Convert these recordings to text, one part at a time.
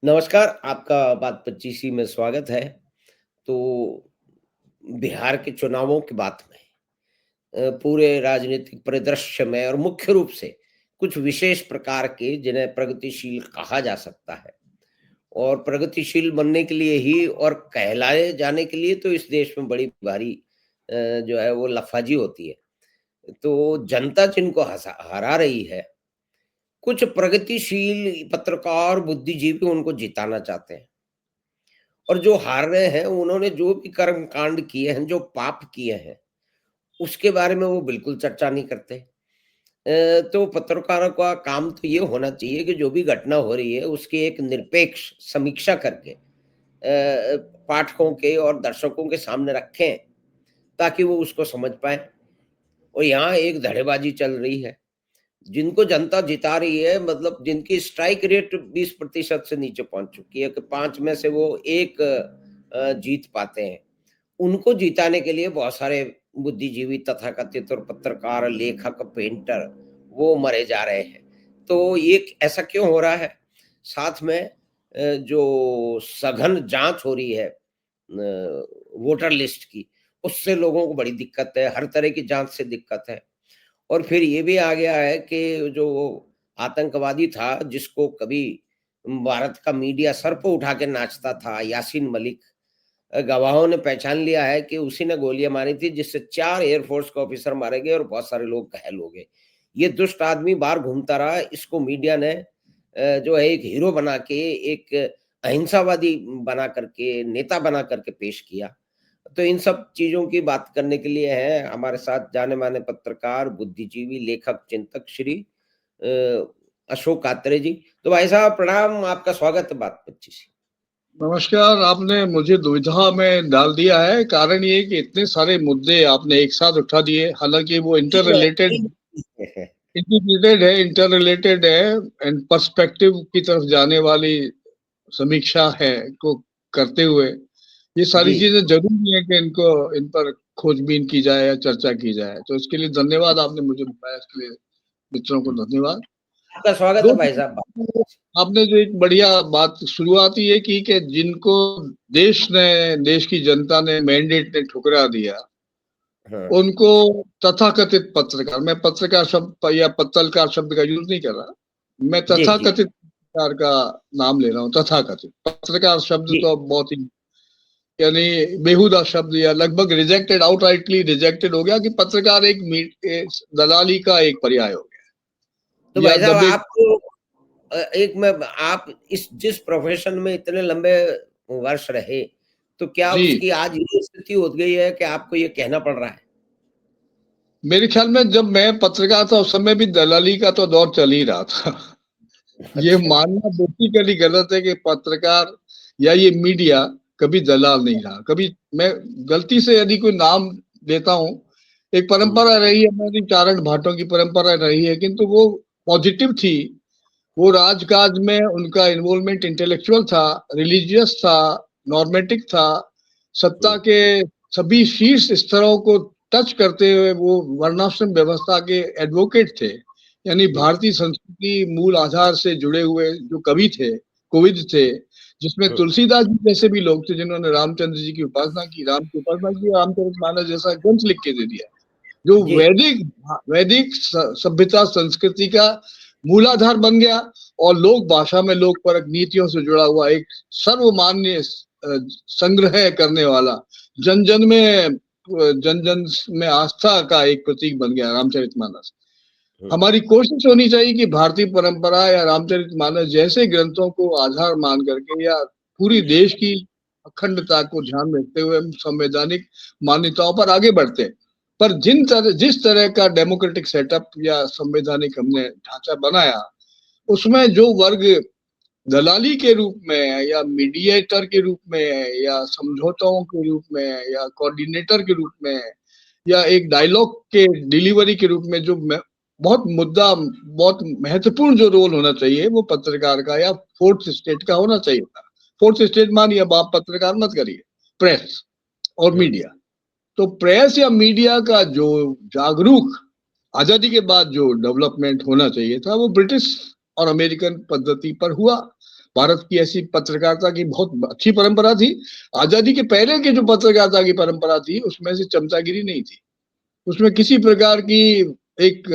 नमस्कार, आपका बात 25 में स्वागत है। तो बिहार के चुनावों की बात में पूरे राजनीतिक परिदृश्य में और मुख्य रूप से कुछ विशेष प्रकार के जिन्हें प्रगतिशील कहा जा सकता है और प्रगतिशील बनने के लिए ही और कहलाए जाने के लिए तो इस देश में बड़ी भारी जो है वो लफाजी होती है। तो जनता जिनको हरा रही है, कुछ प्रगतिशील पत्रकार, बुद्धिजीवी उनको जिताना चाहते हैं। और जो हार रहे हैं, उन्होंने जो भी कर्म कांड किए हैं, जो पाप किए हैं, उसके बारे में वो बिल्कुल चर्चा नहीं करते। तो पत्रकारों का काम तो ये होना चाहिए कि जो भी घटना हो रही है, उसकी एक निरपेक्ष समीक्षा करके पाठकों के और दर्शकों के सामने रखें, ताकि वो उसको समझ पाएँ। और यहाँ एक धड़ेबाज़ी चल रही है। जिनको जनता जिता रही है, मतलब जिनकी स्ट्राइक रेट 20% से नीचे पहुँच चुकी है कि 5 में से वो 1 जीत पाते हैं। उनको जिताने के लिए बहुत सारे बुद्धिजीवी, तथाकथित और पत्रकार, लेखक, पेंटर वो मरे जा रहे हैं। तो ये ऐसा क्यों हो रहा है? साथ में जो सघन जाँच हो रही है वोटर लिस्ट की, उससे लोगों को बड़ी दिक्कत है, हर तरह की जाँच से दिक्कत है। और फिर ये भी आ गया है कि जो आतंकवादी था, जिसको कभी भारत का मीडिया सर पे उठा के नाचता था, यासीन मलिक, गवाहों ने पहचान लिया है कि उसी ने गोलियाँ मारी थी, जिससे 4 एयरफोर्स के ऑफिसर मारे गए और बहुत सारे लोग घायल हो गए। ये दुष्ट आदमी बाहर घूमता रहा, इसको मीडिया ने जो है एक हीरो बना के, एक अहिंसावादी बना करके, नेता बना करके पेश किया। तो इन सब चीज़ों की बात करने के लिए हैं हमारे साथ जाने-माने पत्रकार, बुद्धिजीवी, लेखक, चिंतक श्री अ, अशोक आत्रे जी। तो भाई साहब प्रणाम, आपका स्वागत है बात 25। नमस्कार। आपने मुझे दुविधा में डाल दिया है। कारण ये कि इतने सारे मुद्दे आपने एक साथ उठा दिए, हालांकि वो ठीक है, ठीक है। इंटर रिलेटेड है एंड पर्सपेक्टिव की तरफ जाने वाली समीक्षा है को करते हुए ये सारी जी, चीजें जरूरी है कि इन पर खोजबीन की जाए या चर्चा की जाए। तो इसके लिए धन्यवाद, आपने मुझे बुलाया, इसके लिए मित्रों को धन्यवाद। आपका स्वागत दो है भाई साहब। आपने जो एक बढ़िया बात शुरुआत ये की कि जिनको देश की जनता ने मैंडेट ने ठुकरा दिया, हाँ, उनको तथाकथित पत्रकार, मैं पत्रकार शब्द या पत्रकार शब्द का यूज नहीं कर रहा, मैं जी, जी, तथाकथित पत्रकार का नाम ले रहा हूँ। तथाकथित पत्रकार शब्द जी। तो बहुत ही यानी बेहुदा शब्द या लगभग रिजेक्टेड, आउटराइटली रिजेक्टेड हो गया कि पत्रकार दलाली का एक पर्याय हो तो गया या भाई साहब दबे। आपको एक मैं आप इस जिस प्रोफ़ेशन में इतने लंबे वर्ष रहे, तो क्या जी, उसकी आज ये स्थिति हो गई है कि आपको ये कहना पड़ रहा है? मेरे ख्याल में जब मैं पत्रकार था उस समय भी दलाली का तो दौर चल ही रहा था। ये अच्छा, मानना बेसिकली गलत है कि पत्रकार या ये मीडिया कभी दलाल नहीं रहा। कभी मैं गलती से यदि कोई नाम लेता हूँ, एक हुँ, परंपरा रही है, हमारी चारण भाटों की परंपरा रही है, किंतु वो पॉजिटिव थी। वो राजकाज में उनका इन्वॉल्वमेंट इंटेलेक्चुअल था, रिलीजियस था, नॉर्मेटिक था। हुँ, सत्ता के सभी शीर्ष स्तरों को टच करते हुए वो वर्णाश्रम व्यवस्था के एडवोकेट थे। यानी हुँ, भारतीय संस्कृति मूल आधार से जुड़े हुए जो कवि थे, कोविद थे, जिसमें हुँ, तुलसीदास जी जैसे भी लोग थे जिन्होंने रामचंद्र जी की उपासना की, राम की उपासना की, रामचरितमानस जैसा ग्रंथ लिख के दे दिया, जो जी, वैदिक सभ्यता संस्कृति का मूलाधार बन गया और लोक भाषा में लोक परक नीतियों से जुड़ा हुआ एक सर्वमान्य संग्रह करने वाला, जन जन में जन जन में आस्था का एक प्रतीक बन गया रामचरितमानस। हुँ, हमारी कोशिश होनी चाहिए कि भारतीय परंपरा या रामचरितमानस जैसे ग्रंथों को आधार मान करके या पूरी देश की अखंडता को ध्यान में रखते हुए हम संवैधानिक मान्यताओं पर आगे बढ़ते हैं। पर जिस तरह का डेमोक्रेटिक सेटअप या संवैधानिक हमने ढांचा बनाया, उसमें जो वर्ग दलाली के रूप में या मीडिएटर के रूप में या समझौतों के रूप में या कोऑर्डिनेटर के रूप में या एक डायलॉग के डिलीवरी के रूप में जो बहुत महत्वपूर्ण जो रोल होना चाहिए वो पत्रकार का या फोर्थ स्टेट का होना चाहिए था। फोर्थ स्टेट मानिए, अब आप पत्रकार मत करिए, प्रेस और हुँ, मीडिया। तो प्रेस या मीडिया का जो जागरूक आजादी के बाद जो डेवलपमेंट होना चाहिए था वो ब्रिटिश और अमेरिकन पद्धति पर हुआ। भारत की ऐसी पत्रकारिता की बहुत अच्छी परंपरा थी। आजादी के पहले की जो पत्रकारिता की परंपरा थी उसमें से चमचागिरी नहीं थी, उसमें किसी प्रकार की एक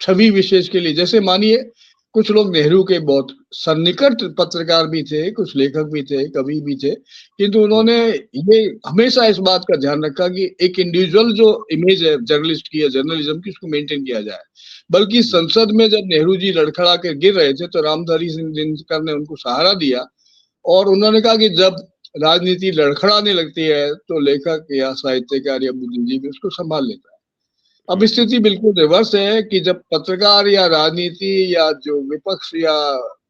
छवि विशेष के लिए, जैसे मानिए कुछ लोग नेहरू के बहुत सन्निकट पत्रकार भी थे, कुछ लेखक भी थे, कवि भी थे, किंतु उन्होंने ये हमेशा इस बात का ध्यान रखा कि एक इंडिविजुअल जो इमेज है जर्नलिस्ट की या जर्नलिज्म की उसको मेंटेन किया जाए। बल्कि संसद में जब नेहरू जी लड़खड़ा के गिर रहे थे तो रामधारी सिंह दिनकर ने उनको सहारा दिया और उन्होंने कहा कि जब राजनीति लड़खड़ाने लगती है तो लेखक या साहित्यकार या बुद्धिजीवी उसको संभाल लेता है। अब स्थिति बिल्कुल रिवर्स है कि जब पत्रकार या राजनीति या जो विपक्ष या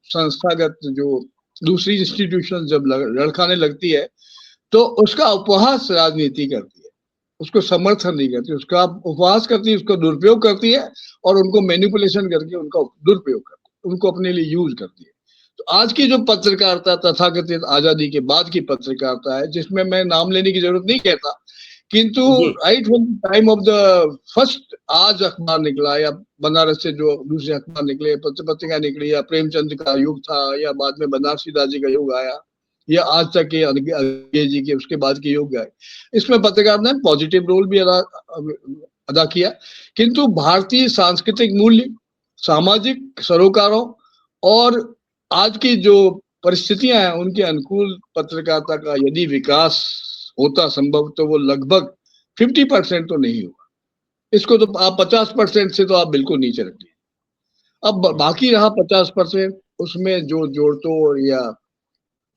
संस्थागत जो दूसरी इंस्टीट्यूशन जब लड़खाने लगती है तो उसका उपहास राजनीति करती है, उसको समर्थन नहीं करती, उसका उपहास करती है, उसका दुरुपयोग करती है और उनको मैनिपुलेशन करके उनका दुरुपयोग करती है, उनको अपने लिए यूज करती है। तो आज की जो पत्रकारिता तथाकथित आजादी के बाद की पत्रकारिता है, जिसमें मैं नाम लेने की जरूरत नहीं कहता, किंतु right from time of the first आज अखबार निकला या बनारस से जो दूसरे अखबार निकले, पत्रिका निकली, या प्रेमचंद का युग था या बाद में बनारसी दास जी का युग आया या आज तक के अंग्रेजी जी के उसके बाद के युग आए, इसमें पत्रकार ने पॉजिटिव रोल भी अदा किया। किंतु भारतीय सांस्कृतिक मूल्य, सामाजिक सरोकारों और आज की जो परिस्थितियां हैं उनके अनुकूल पत्रकारिता का यदि विकास होता संभव तो वो लगभग 50% तो नहीं हुआ। इसको तो आप 50% से तो आप बिल्कुल नीचे रखिए। अब बाकी रहा 50%, उसमें जो जोड़ तोड़ या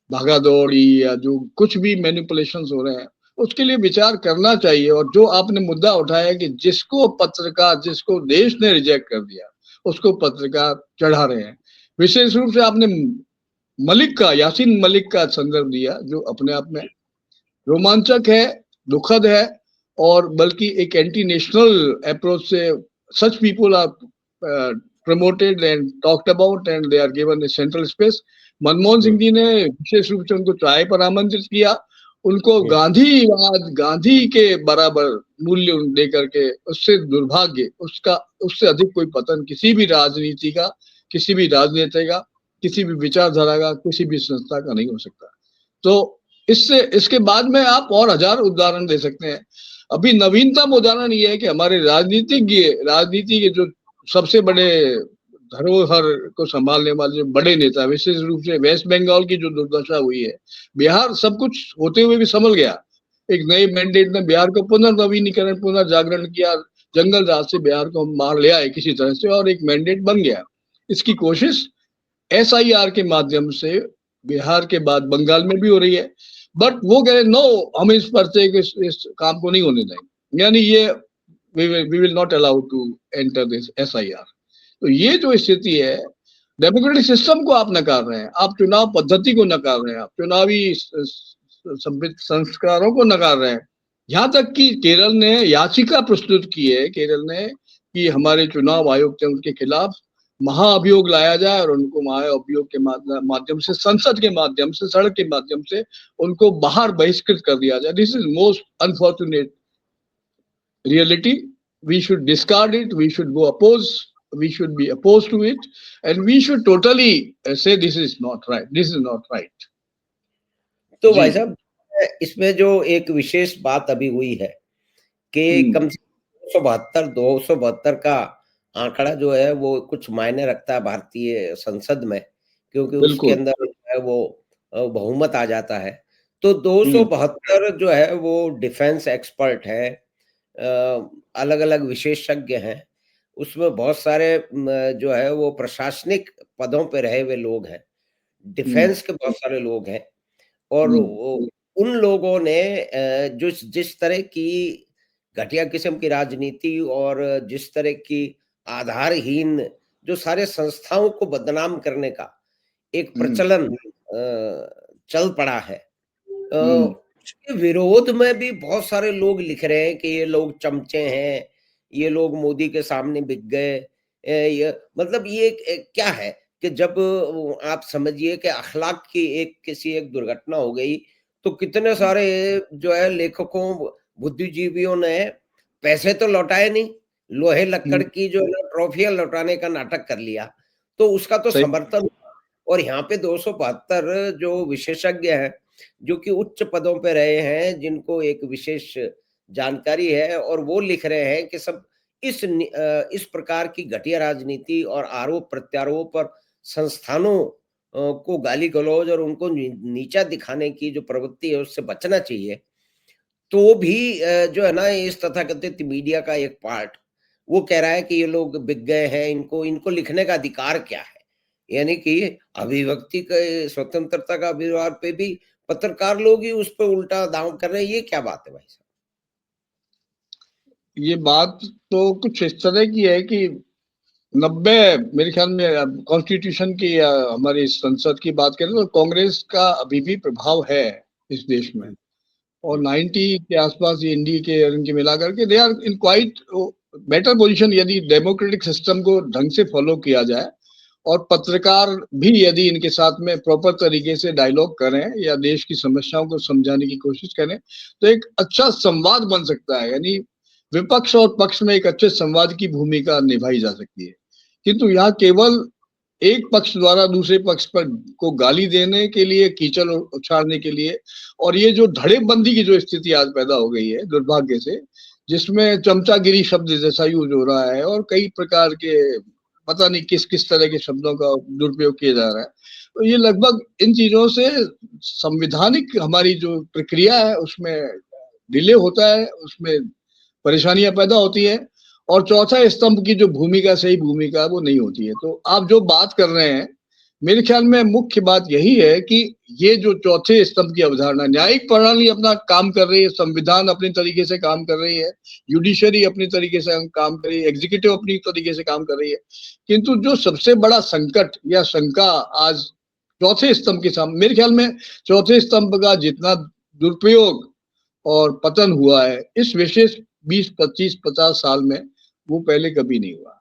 भागा दौड़ी या जो कुछ भी मैनिपुलेशंस हो रहे हैं उसके लिए विचार करना चाहिए। और जो आपने मुद्दा उठाया कि जिसको पत्रकार, जिसको देश ने रिजेक्ट कर दिया उसको पत्रकार चढ़ा रहे हैं, विशेष रूप से आपने मलिक का, यासीन मलिक का संदर्भ दिया जो अपने आप में रोमांचक है, दुखद है और बल्कि एक एंटी नेशनल अप्रोच से such people are promoted and talked about and they are given a central space. Manmohan Singh ji ने विशेष रूप से उनको चाय पर आमंत्रित किया, उनको गांधीवाद, गांधी के बराबर मूल्य दे करके, उससे दुर्भाग्य, उसका उससे अधिक कोई पतन किसी भी राजनीति का, किसी भी राजनेता का, किसी भी विचारधारा का, किसी भी संस्था का नहीं हो सकता। तो इससे इसके बाद में आप और हजार उदाहरण दे सकते हैं। अभी नवीनतम उदाहरण ये है कि हमारे राजनीति के जो सबसे बड़े धरोहर को संभालने वाले जो बड़े नेता, विशेष रूप से वेस्ट बंगाल की जो दुर्दशा हुई है, बिहार सब कुछ होते हुए भी संभल गया। एक नए मैंडेट ने बिहार को पुनर्नवीनीकरण, पुनर्जागरण किया, जंगल राज से बिहार को मार ले आए किसी तरह से और एक मैंडेट बन गया। इसकी कोशिश SIR के माध्यम से बिहार के बाद बंगाल में भी हो रही है, बट वो कह रहे नो, हम इस पर्चे के इस काम को नहीं होने देंगे, यानी ये we will not allow to enter this SIR। तो ये जो स्थिति है, डेमोक्रेटिक सिस्टम को आप नकार रहे हैं, आप चुनाव पद्धति को नकार रहे हैं, आप चुनावी संस्कारों को नकार रहे हैं। यहाँ तक कि केरल ने याचिका प्रस्तुत की है, केरल ने, कि हमारे चुनाव आयोग थे उनके खिलाफ महाअभियोग लाया जाए और उनको महाअभियोग के माध्यम से, संसद के माध्यम से, सड़क के माध्यम से उनको बाहर बहिष्कृत कर दिया जाए। This is most unfortunate reality. We should discard it, we should go oppose, we should be opposed to it, and we should totally say this is not right, this is not right. तो भाई साहब, इसमें जो एक विशेष बात अभी हुई है कि कम से कम 272 का आंकड़ा जो है वो कुछ मायने रखता है भारतीय संसद में, क्योंकि उसके अंदर है वो बहुमत आ जाता है। तो 272 जो है वो डिफेंस एक्सपर्ट है, अलग-अलग विशेषज्ञ हैं, उसमें बहुत सारे जो है वो प्रशासनिक पदों पे रहे हुए लोग हैं, डिफेंस के बहुत सारे लोग हैं और उन लोगों ने जो जिस तरह की घटिया किस्म की राजनीति और जिस तरह की आधारहीन जो सारे संस्थाओं को बदनाम करने का एक प्रचलन चल पड़ा है, उसके विरोध में भी बहुत सारे लोग लिख रहे हैं कि ये लोग चमचे हैं, ये लोग मोदी के सामने बिक गए। ये मतलब ये क्या है कि जब आप समझिए कि अखलाक की किसी एक दुर्घटना हो गई तो कितने सारे जो है लेखकों, बुद्धिजीवियों ने पैसे तो लौटाए नहीं, लोहे लक्कड़ की जो है ट्रॉफियां लौटाने का नाटक कर लिया। तो उसका तो सही। समर्थन हुआ। और यहाँ पे 272 जो विशेषज्ञ हैं, जो कि उच्च पदों पे रहे हैं, जिनको एक विशेष जानकारी है, और वो लिख रहे हैं कि सब इस प्रकार की घटिया राजनीति और आरोप-प्रत्यारोप पर संस्थानों को गाली-गलौज और उनको नीचा दिखाने की जो प्रवृत्ति है, उससे बचना चाहिए। तो भी जो है ना, इस तथाकथित मीडिया का एक पार्ट, वो कह रहा है कि ये लोग बिक गए हैं, इनको इनको लिखने का अधिकार क्या है? यानी कि अभिव्यक्ति के स्वतंत्रता का अभिवाद पे भी पत्रकार लोग ही उस पे उल्टा दांव कर रहे हैं, ये क्या बात है भाई साहब? ये बात तो कुछ इस तरह की है कि 90 मेरे ख्याल में कॉन्स्टिट्यूशन की या हमारी संसद की बात करें तो कांग्रेस का अभी भी प्रभाव है इस देश में। हुँ, और हुँ, 90 के आसपास ये इंडी के इनके मिलाकर के they are in quite better position यदि डेमोक्रेटिक सिस्टम को ढंग से फॉलो किया जाए और पत्रकार भी यदि इनके साथ में प्रॉपर तरीके से डायलॉग करें या देश की समस्याओं को समझाने की कोशिश करें तो एक अच्छा संवाद बन सकता है। यानी विपक्ष और पक्ष में एक अच्छे संवाद की भूमिका निभाई जा सकती है। किंतु यहाँ केवल एक पक्ष द्वारा दूसरे पक्ष पर को गाली देने के लिए, कीचड़ उछालने के लिए और ये जो धड़ेबंदी की जो स्थिति आज पैदा हो गई है दुर्भाग्य से, जिसमें चमचागिरी शब्द जैसा यूज हो रहा है और कई प्रकार के पता नहीं किस किस तरह के शब्दों का दुरुपयोग किया जा रहा है। तो ये लगभग इन चीजों से संविधानिक हमारी जो प्रक्रिया है उसमें डिले होता है, उसमें परेशानियां पैदा होती है और चौथा स्तंभ की जो भूमिका सही भूमिका है वो नहीं होती है। तो आप जो बात कर रहे हैं मेरे ख्याल में मुख्य बात यही है कि ये जो चौथे स्तंभ की अवधारणा, न्यायिक प्रणाली अपना काम कर रही है, संविधान अपनी तरीके से काम कर रही है, जुडिशरी अपनी तरीके से काम कर रही है, एग्जीक्यूटिव अपनी तरीके से काम कर रही है, किंतु जो सबसे बड़ा संकट या शंका आज चौथे स्तंभ के सामने, मेरे ख्याल में चौथे स्तंभ का जितना दुरुपयोग और पतन हुआ है इस विशेष 20, 25, 50 साल में वो पहले कभी नहीं हुआ।